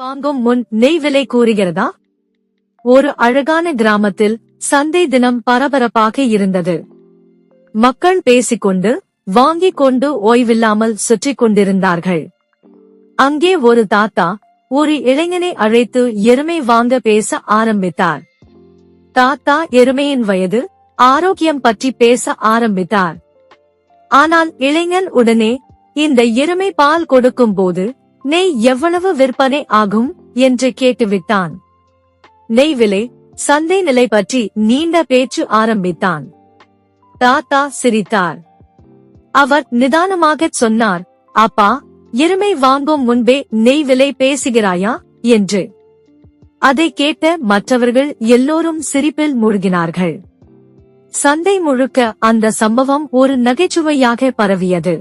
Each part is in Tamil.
வாங்கும் முன் நெய் விலை கூறுகிறதா? ஒரு அழகான கிராமத்தில் சந்தை தினம் பரபரப்பாக இருந்தது. மக்கள் பேசிக்கொண்டு வாங்கிக் கொண்டு ஓய்வில்லாமல் சுற்றிக் கொண்டிருந்தார்கள். அங்கே ஒரு தாத்தா ஒரு இளைஞனை அழைத்து எருமை வாங்க பேச ஆரம்பித்தார். தாத்தா எருமையின் வயது, ஆரோக்கியம் பற்றி பேச ஆரம்பித்தார். ஆனால் இளைஞன் உடனே, இந்த எருமை பால் கொடுக்கும் போது நெய் எவ்வளவு விற்பனை ஆகும் என்று கேட்டுவிட்டான். நெய் விலை, சந்தை நிலை பற்றி நீண்ட பேச்சு ஆரம்பித்தான். தாத்தா சிரித்தார். அவர் நிதானமாகச் சொன்னார், அப்பா, எருமை வாங்கும் முன்பே நெய் விலை பேசுகிறாயா என்று. அதை கேட்ட மற்றவர்கள் எல்லோரும் சிரிப்பில் மூழ்கினார்கள். சந்தை முழுக்க அந்த சம்பவம் ஒரு நகைச்சுவையாக பரவியது.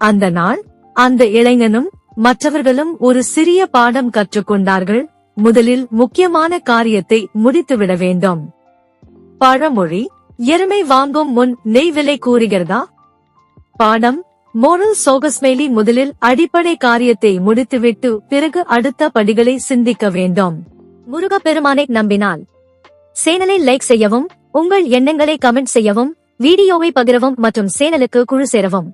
அந்த நாள், அந்த இளைஞனும் மற்றவர்களும் ஒரு சிறிய பாடம் கற்றுக்கொண்டார்கள். முதலில் முக்கியமான காரியத்தை முடித்துவிட வேண்டும். பழமொழி, எருமை வாங்கும் முன் நெய் விலை கூறுகிறதா? பாடம், மோரல் சோகஸ்மெலி, முதலில் அடிப்படை காரியத்தை முடித்துவிட்டு பிறகு அடுத்த படிகளை சிந்திக்க வேண்டும். முருகப்பெருமானை நம்பினால் சேனலை லைக் செய்யவும், உங்கள் எண்ணங்களை கமெண்ட் செய்யவும், வீடியோவை பகிரவும் மற்றும் சேனலுக்கு குழு சேரவும்.